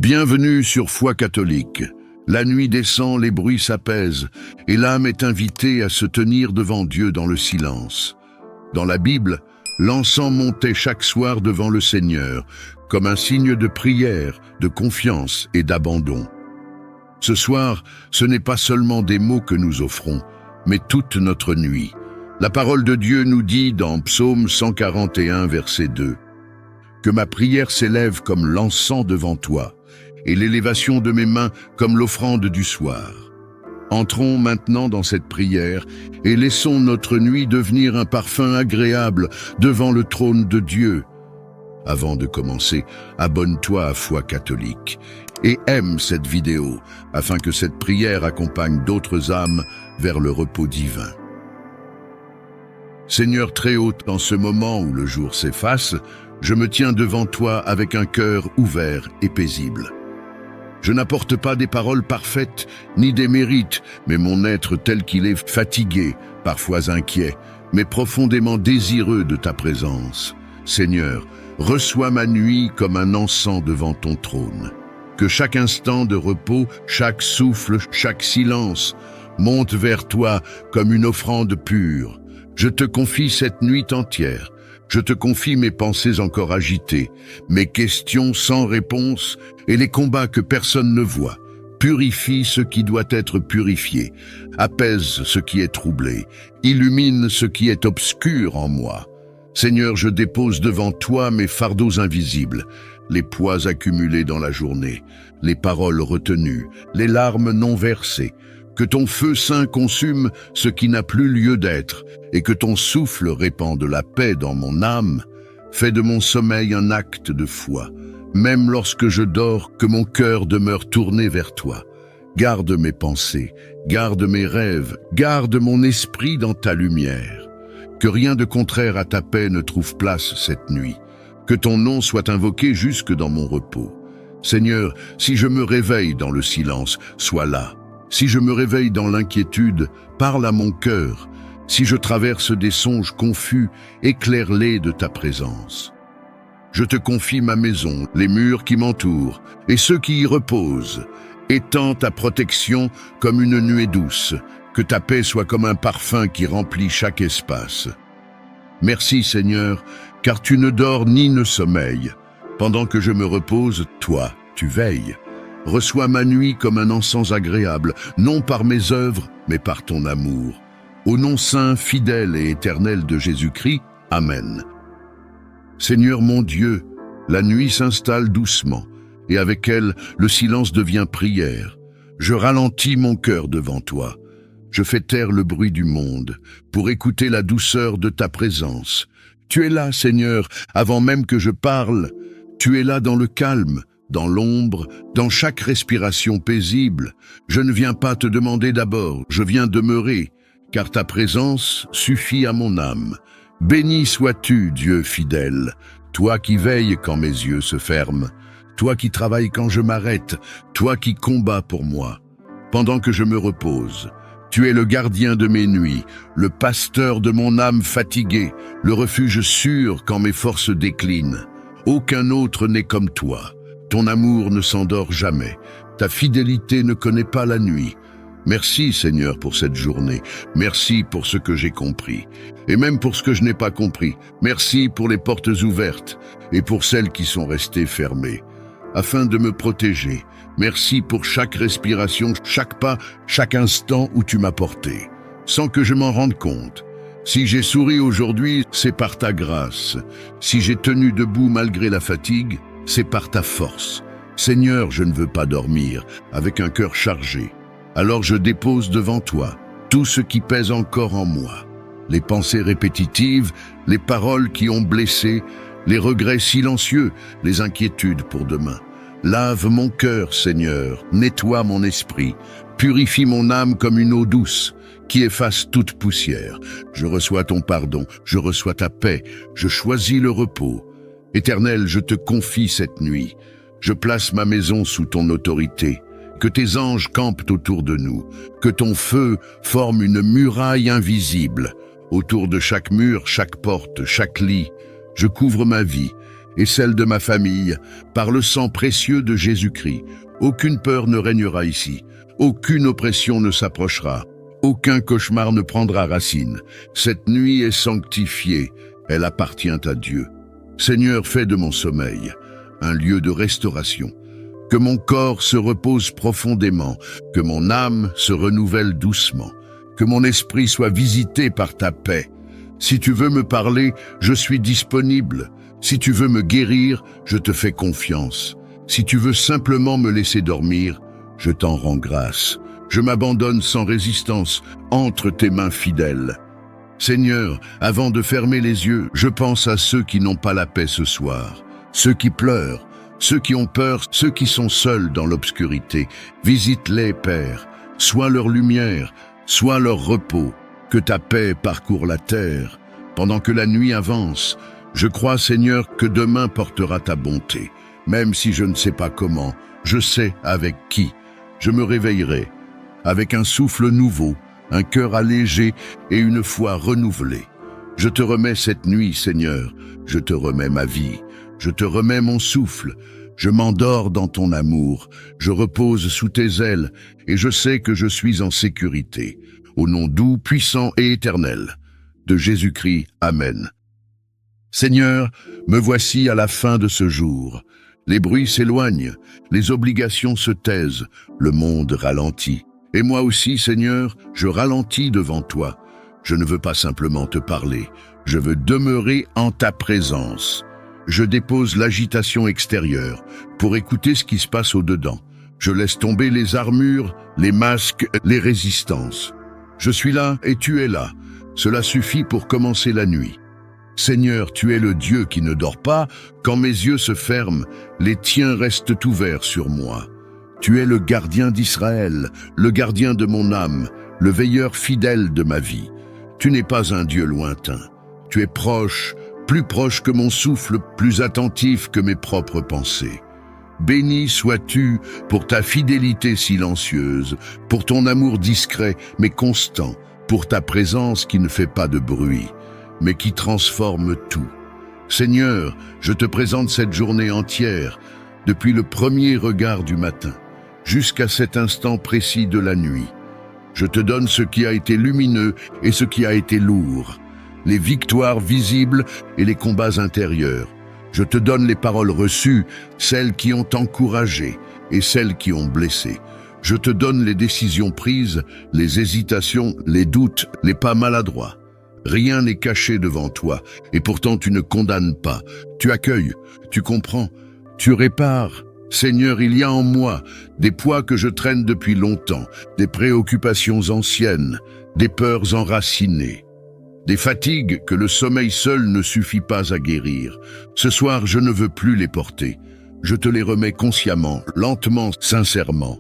Bienvenue sur Foi catholique. La nuit descend, les bruits s'apaisent, et l'âme est invitée à se tenir devant Dieu dans le silence. Dans la Bible, l'encens montait chaque soir devant le Seigneur, comme un signe de prière, de confiance et d'abandon. Ce soir, ce n'est pas seulement des mots que nous offrons, mais toute notre nuit. La parole de Dieu nous dit dans Psaume 141, verset 2, « Que ma prière s'élève comme l'encens devant toi, et l'élévation de mes mains comme l'offrande du soir. » Entrons maintenant dans cette prière et laissons notre nuit devenir un parfum agréable devant le trône de Dieu. Avant de commencer, abonne-toi à Foi catholique et aime cette vidéo afin que cette prière accompagne d'autres âmes vers le repos divin. Seigneur très haut, en ce moment où le jour s'efface, je me tiens devant toi avec un cœur ouvert et paisible. Je n'apporte pas des paroles parfaites, ni des mérites, mais mon être tel qu'il est fatigué, parfois inquiet, mais profondément désireux de ta présence. Seigneur, reçois ma nuit comme un encens devant ton trône. Que chaque instant de repos, chaque souffle, chaque silence monte vers toi comme une offrande pure. Je te confie cette nuit entière. Je te confie mes pensées encore agitées, mes questions sans réponse et les combats que personne ne voit. Purifie ce qui doit être purifié, apaise ce qui est troublé, illumine ce qui est obscur en moi. Seigneur, je dépose devant toi mes fardeaux invisibles, les poids accumulés dans la journée, les paroles retenues, les larmes non versées. Que ton feu saint consume ce qui n'a plus lieu d'être, et que ton souffle répande la paix dans mon âme. Fais de mon sommeil un acte de foi, même lorsque je dors, que mon cœur demeure tourné vers toi. Garde mes pensées, garde mes rêves, garde mon esprit dans ta lumière. Que rien de contraire à ta paix ne trouve place cette nuit. Que ton nom soit invoqué jusque dans mon repos. Seigneur, si je me réveille dans le silence, sois là. Si je me réveille dans l'inquiétude, parle à mon cœur. Si je traverse des songes confus, éclaire-les de ta présence. Je te confie ma maison, les murs qui m'entourent, et ceux qui y reposent. Étends ta protection comme une nuée douce, que ta paix soit comme un parfum qui remplit chaque espace. Merci Seigneur, car tu ne dors ni ne sommeilles. Pendant que je me repose, toi, tu veilles. Reçois ma nuit comme un encens agréable, non par mes œuvres, mais par ton amour. Au nom saint, fidèle et éternel de Jésus-Christ, Amen. Seigneur mon Dieu, la nuit s'installe doucement, et avec elle, le silence devient prière. Je ralentis mon cœur devant toi. Je fais taire le bruit du monde, pour écouter la douceur de ta présence. Tu es là, Seigneur, avant même que je parle. Tu es là dans le calme, dans l'ombre, dans chaque respiration paisible. Je ne viens pas te demander d'abord, je viens demeurer, car ta présence suffit à mon âme. Béni sois-tu, Dieu fidèle, toi qui veilles quand mes yeux se ferment, toi qui travailles quand je m'arrête, toi qui combats pour moi. Pendant que je me repose, tu es le gardien de mes nuits, le pasteur de mon âme fatiguée, le refuge sûr quand mes forces déclinent. Aucun autre n'est comme toi. Ton amour ne s'endort jamais, ta fidélité ne connaît pas la nuit. Merci Seigneur pour cette journée, merci pour ce que j'ai compris, et même pour ce que je n'ai pas compris. Merci pour les portes ouvertes, et pour celles qui sont restées fermées, afin de me protéger. Merci pour chaque respiration, chaque pas, chaque instant où tu m'as porté, sans que je m'en rende compte. Si j'ai souri aujourd'hui, c'est par ta grâce. Si j'ai tenu debout malgré la fatigue, c'est par ta force. Seigneur, je ne veux pas dormir avec un cœur chargé. Alors je dépose devant toi tout ce qui pèse encore en moi. Les pensées répétitives, les paroles qui ont blessé, les regrets silencieux, les inquiétudes pour demain. Lave mon cœur, Seigneur, nettoie mon esprit, purifie mon âme comme une eau douce qui efface toute poussière. Je reçois ton pardon, je reçois ta paix, je choisis le repos. Éternel, je te confie cette nuit. Je place ma maison sous ton autorité. Que tes anges campent autour de nous. Que ton feu forme une muraille invisible. Autour de chaque mur, chaque porte, chaque lit, je couvre ma vie et celle de ma famille, par le sang précieux de Jésus-Christ. Aucune peur ne régnera ici, aucune oppression ne s'approchera, aucun cauchemar ne prendra racine. Cette nuit est sanctifiée, elle appartient à Dieu. Seigneur, fais de mon sommeil un lieu de restauration. Que mon corps se repose profondément, que mon âme se renouvelle doucement, que mon esprit soit visité par ta paix. Si tu veux me parler, je suis disponible. Si tu veux me guérir, je te fais confiance. Si tu veux simplement me laisser dormir, je t'en rends grâce. Je m'abandonne sans résistance entre tes mains fidèles. Seigneur, avant de fermer les yeux, je pense à ceux qui n'ont pas la paix ce soir, ceux qui pleurent, ceux qui ont peur, ceux qui sont seuls dans l'obscurité. Visite-les, Père, sois leur lumière, sois leur repos. Que ta paix parcourt la terre. Pendant que la nuit avance, je crois, Seigneur, que demain portera ta bonté. Même si je ne sais pas comment, je sais avec qui. Je me réveillerai, avec un souffle nouveau, un cœur allégé et une foi renouvelée. Je te remets cette nuit, Seigneur, je te remets ma vie, je te remets mon souffle. Je m'endors dans ton amour, je repose sous tes ailes et je sais que je suis en sécurité. Au nom doux, puissant et éternel de Jésus-Christ. Amen. Seigneur, me voici à la fin de ce jour. Les bruits s'éloignent, les obligations se taisent, le monde ralentit. Et moi aussi, Seigneur, je ralentis devant toi. Je ne veux pas simplement te parler, je veux demeurer en ta présence. Je dépose l'agitation extérieure pour écouter ce qui se passe au-dedans. Je laisse tomber les armures, les masques, les résistances. Je suis là et tu es là. Cela suffit pour commencer la nuit. Seigneur, tu es le Dieu qui ne dort pas. Quand mes yeux se ferment, les tiens restent ouverts sur moi. Tu es le gardien d'Israël, le gardien de mon âme, le veilleur fidèle de ma vie. Tu n'es pas un Dieu lointain. Tu es proche, plus proche que mon souffle, plus attentif que mes propres pensées. Béni sois-tu pour ta fidélité silencieuse, pour ton amour discret mais constant, pour ta présence qui ne fait pas de bruit, mais qui transforme tout. Seigneur, je te présente cette journée entière, depuis le premier regard du matin, jusqu'à cet instant précis de la nuit. Je te donne ce qui a été lumineux et ce qui a été lourd, les victoires visibles et les combats intérieurs. Je te donne les paroles reçues, celles qui ont encouragé et celles qui ont blessé. Je te donne les décisions prises, les hésitations, les doutes, les pas maladroits. Rien n'est caché devant toi, et pourtant tu ne condamnes pas. Tu accueilles, tu comprends, tu répares. Seigneur, il y a en moi des poids que je traîne depuis longtemps, des préoccupations anciennes, des peurs enracinées. Des fatigues que le sommeil seul ne suffit pas à guérir. Ce soir, je ne veux plus les porter. Je te les remets consciemment, lentement, sincèrement.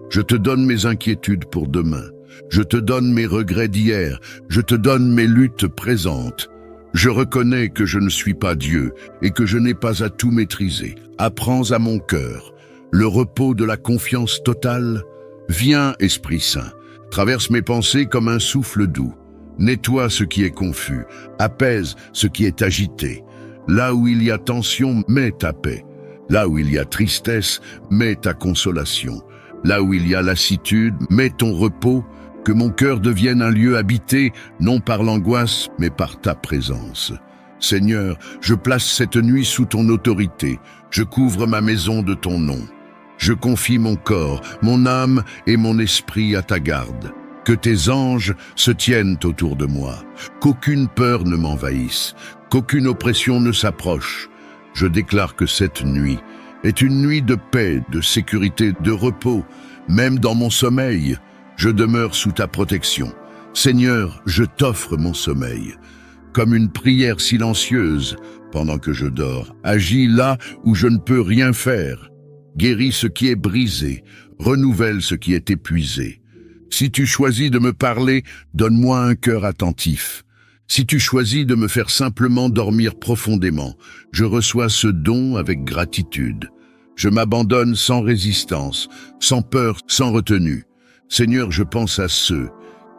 Je te donne mes inquiétudes pour demain. Je te donne mes regrets d'hier. Je te donne mes luttes présentes. Je reconnais que je ne suis pas Dieu et que je n'ai pas à tout maîtriser. Apprends à mon cœur le repos de la confiance totale. Viens, Esprit Saint, traverse mes pensées comme un souffle doux. Nettoie ce qui est confus, apaise ce qui est agité. Là où il y a tension, mets ta paix. Là où il y a tristesse, mets ta consolation. Là où il y a lassitude, mets ton repos. Que mon cœur devienne un lieu habité, non par l'angoisse, mais par ta présence. Seigneur, je place cette nuit sous ton autorité. Je couvre ma maison de ton nom. Je confie mon corps, mon âme et mon esprit à ta garde. Que tes anges se tiennent autour de moi, qu'aucune peur ne m'envahisse, qu'aucune oppression ne s'approche. Je déclare que cette nuit est une nuit de paix, de sécurité, de repos. Même dans mon sommeil, je demeure sous ta protection. Seigneur, je t'offre mon sommeil, comme une prière silencieuse pendant que je dors. Agis là où je ne peux rien faire. Guéris ce qui est brisé, renouvelle ce qui est épuisé. Si tu choisis de me parler, donne-moi un cœur attentif. Si tu choisis de me faire simplement dormir profondément, je reçois ce don avec gratitude. Je m'abandonne sans résistance, sans peur, sans retenue. Seigneur, je pense à ceux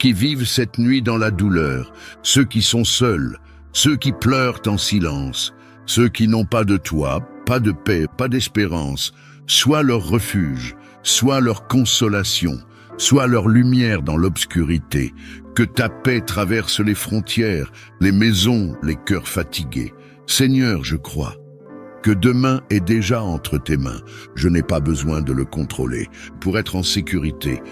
qui vivent cette nuit dans la douleur, ceux qui sont seuls, ceux qui pleurent en silence, Ceux qui n'ont pas de toi, pas de paix, pas d'espérance, sois leur refuge, sois leur consolation, sois leur lumière dans l'obscurité. Que ta paix traverse les frontières, les maisons, les cœurs fatigués. Seigneur, je crois que demain est déjà entre tes mains. Je n'ai pas besoin de le contrôler pour être en sécurité.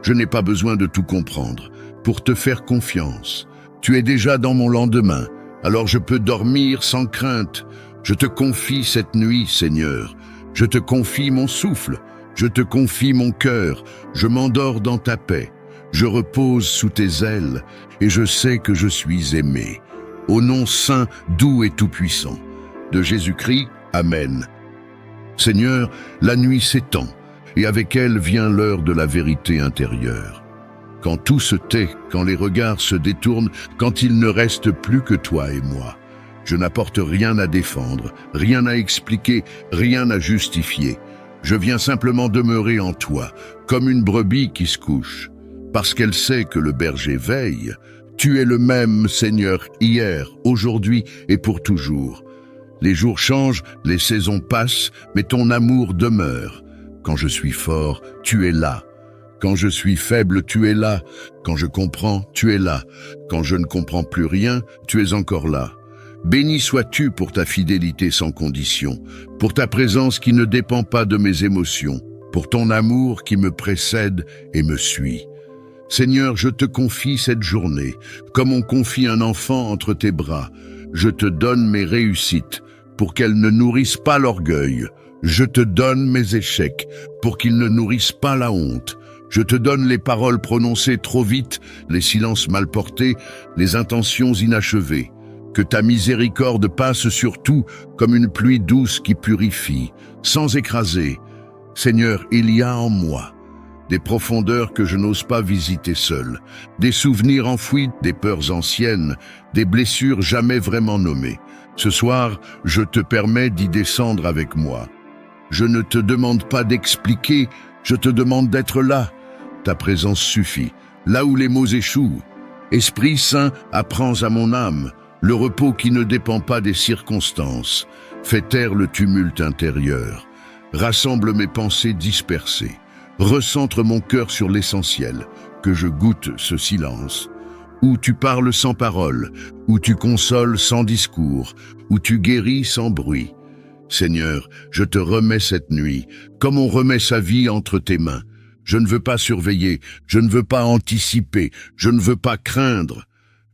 Je n'ai pas besoin de tout comprendre pour te faire confiance. Tu es déjà dans mon lendemain, alors je peux dormir sans crainte. Je te confie cette nuit, Seigneur. Je te confie mon souffle. Je te confie mon cœur. Je m'endors dans ta paix. Je repose sous tes ailes et je sais que je suis aimé. Au nom saint, doux et tout-puissant de Jésus-Christ, Amen. Seigneur, la nuit s'étend et avec elle vient l'heure de la vérité intérieure. Quand tout se tait, quand les regards se détournent, quand il ne reste plus que toi et moi, je n'apporte rien à défendre, rien à expliquer, rien à justifier. Je viens simplement demeurer en toi, comme une brebis qui se couche. Parce qu'elle sait que le berger veille, tu es le même, Seigneur, hier, aujourd'hui et pour toujours. Les jours changent, les saisons passent, mais ton amour demeure. Quand je suis fort, tu es là. Quand je suis faible, tu es là. Quand je comprends, tu es là. Quand je ne comprends plus rien, tu es encore là. Béni sois-tu pour ta fidélité sans condition, pour ta présence qui ne dépend pas de mes émotions, pour ton amour qui me précède et me suit. Seigneur, je te confie cette journée, comme on confie un enfant entre tes bras. Je te donne mes réussites, pour qu'elles ne nourrissent pas l'orgueil. Je te donne mes échecs, pour qu'ils ne nourrissent pas la honte. Je te donne les paroles prononcées trop vite, les silences mal portés, les intentions inachevées. Que ta miséricorde passe sur tout comme une pluie douce qui purifie, sans écraser. Seigneur, il y a en moi des profondeurs que je n'ose pas visiter seul, des souvenirs enfouis, des peurs anciennes, des blessures jamais vraiment nommées. Ce soir, je te permets d'y descendre avec moi. Je ne te demande pas d'expliquer, je te demande d'être là. Ta présence suffit, là où les mots échouent. Esprit Saint, apprends à mon âme le repos qui ne dépend pas des circonstances. Fais taire le tumulte intérieur. Rassemble mes pensées dispersées. Recentre mon cœur sur l'essentiel, que je goûte ce silence, où tu parles sans parole, où tu consoles sans discours, où tu guéris sans bruit. Seigneur, je te remets cette nuit, comme on remet sa vie entre tes mains. Je ne veux pas surveiller, je ne veux pas anticiper, je ne veux pas craindre.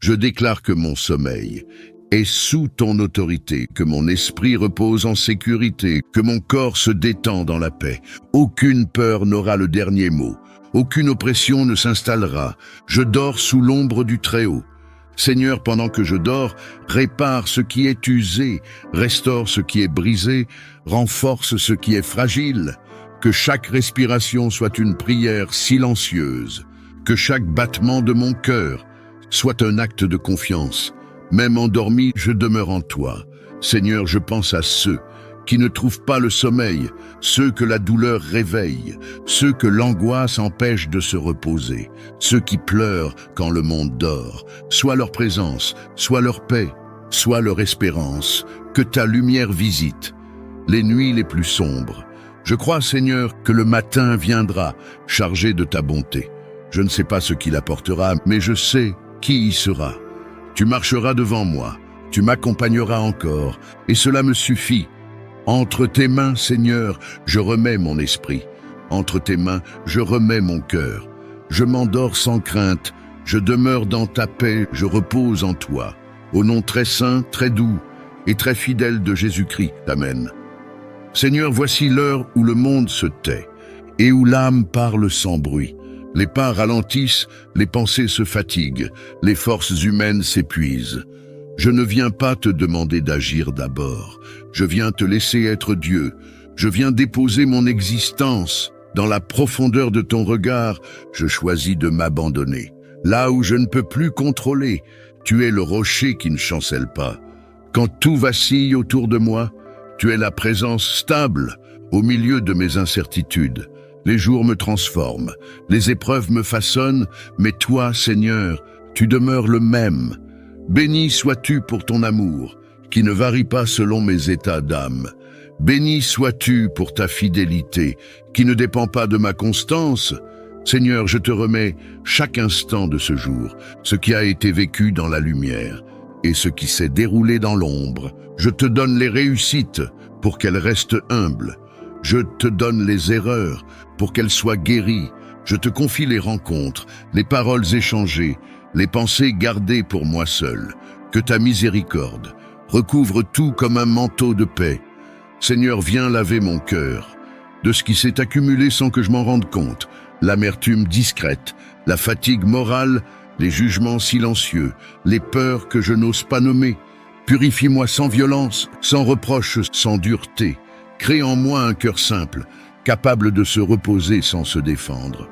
Je déclare que mon sommeil est sous ton autorité, que mon esprit repose en sécurité, que mon corps se détend dans la paix. Aucune peur n'aura le dernier mot, aucune oppression ne s'installera. Je dors sous l'ombre du Très-Haut. Seigneur, pendant que je dors, répare ce qui est usé, restaure ce qui est brisé, renforce ce qui est fragile. Que chaque respiration soit une prière silencieuse, que chaque battement de mon cœur soit un acte de confiance. Même endormi, je demeure en toi. Seigneur, je pense à ceux qui ne trouvent pas le sommeil, ceux que la douleur réveille, ceux que l'angoisse empêche de se reposer, ceux qui pleurent quand le monde dort. Soit leur présence, soit leur paix, soit leur espérance, que ta lumière visite les nuits les plus sombres. Je crois, Seigneur, que le matin viendra, chargé de ta bonté. Je ne sais pas ce qu'il apportera, mais je sais qui y sera. Tu marcheras devant moi, tu m'accompagneras encore, et cela me suffit. Entre tes mains, Seigneur, je remets mon esprit. Entre tes mains, je remets mon cœur. Je m'endors sans crainte, je demeure dans ta paix, je repose en toi. Au nom très saint, très doux et très fidèle de Jésus-Christ. Amen. Seigneur, voici l'heure où le monde se tait et où l'âme parle sans bruit. Les pas ralentissent, les pensées se fatiguent, les forces humaines s'épuisent. Je ne viens pas te demander d'agir d'abord, je viens te laisser être Dieu. Je viens déposer mon existence. Dans la profondeur de ton regard, je choisis de m'abandonner. Là où je ne peux plus contrôler, tu es le rocher qui ne chancelle pas. Quand tout vacille autour de moi, tu es la présence stable au milieu de mes incertitudes. Les jours me transforment, les épreuves me façonnent, mais toi, Seigneur, tu demeures le même. Béni sois-tu pour ton amour, qui ne varie pas selon mes états d'âme. Béni sois-tu pour ta fidélité, qui ne dépend pas de ma constance. Seigneur, je te remets chaque instant de ce jour, ce qui a été vécu dans la lumière et ce qui s'est déroulé dans l'ombre. Je te donne les réussites pour qu'elles restent humbles. Je te donne les erreurs pour qu'elles soient guéries. Je te confie les rencontres, les paroles échangées, les pensées gardées pour moi seul. Que ta miséricorde recouvre tout comme un manteau de paix. Seigneur, viens laver mon cœur de ce qui s'est accumulé sans que je m'en rende compte. L'amertume discrète, la fatigue morale, les jugements silencieux, les peurs que je n'ose pas nommer. Purifie-moi sans violence, sans reproche, sans dureté. Crée en moi un cœur simple, capable de se reposer sans se défendre.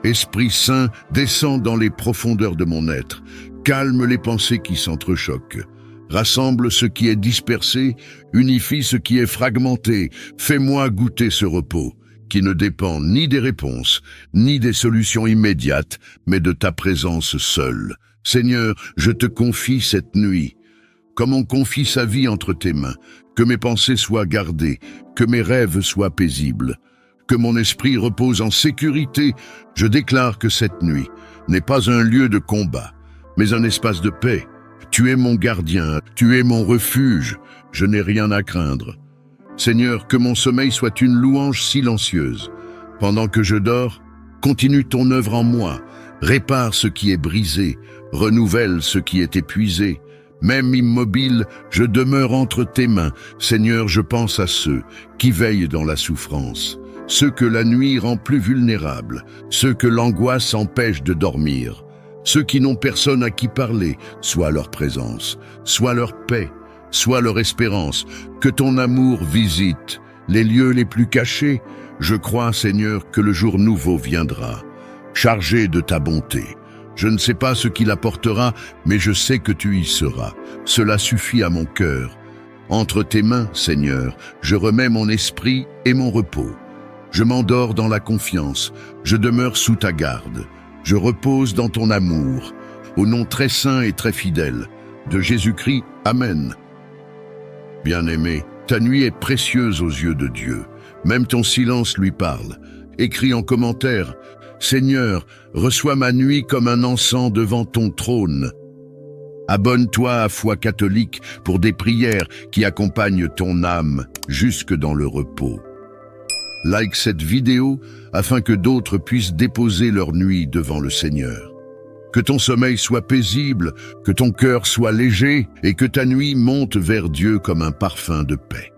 Esprit Saint, descends dans les profondeurs de mon être. Calme les pensées qui s'entrechoquent. Rassemble ce qui est dispersé, unifie ce qui est fragmenté. Fais-moi goûter ce repos, qui ne dépend ni des réponses, ni des solutions immédiates, mais de ta présence seule. Seigneur, je te confie cette nuit. Comme on confie sa vie entre tes mains, que mes pensées soient gardées, que mes rêves soient paisibles, que mon esprit repose en sécurité, je déclare que cette nuit n'est pas un lieu de combat, mais un espace de paix. Tu es mon gardien, tu es mon refuge, je n'ai rien à craindre. Seigneur, que mon sommeil soit une louange silencieuse. Pendant que je dors, continue ton œuvre en moi, répare ce qui est brisé, renouvelle ce qui est épuisé. Même immobile, je demeure entre tes mains. Seigneur, je pense à ceux qui veillent dans la souffrance, ceux que la nuit rend plus vulnérables, ceux que l'angoisse empêche de dormir, ceux qui n'ont personne à qui parler, soit leur présence, soit leur paix, soit leur espérance. Que ton amour visite les lieux les plus cachés. Je crois, Seigneur, que le jour nouveau viendra, chargé de ta bonté. Je ne sais pas ce qu'il apportera, mais je sais que tu y seras. Cela suffit à mon cœur. Entre tes mains, Seigneur, je remets mon esprit et mon repos. Je m'endors dans la confiance, je demeure sous ta garde. Je repose dans ton amour. Au nom très saint et très fidèle de Jésus-Christ, Amen. Bien-aimé, ta nuit est précieuse aux yeux de Dieu. Même ton silence lui parle. Écris en commentaire: Seigneur, reçois ma nuit comme un encens devant ton trône. Abonne-toi à Foi catholique pour des prières qui accompagnent ton âme jusque dans le repos. Like cette vidéo afin que d'autres puissent déposer leur nuit devant le Seigneur. Que ton sommeil soit paisible, que ton cœur soit léger et que ta nuit monte vers Dieu comme un parfum de paix.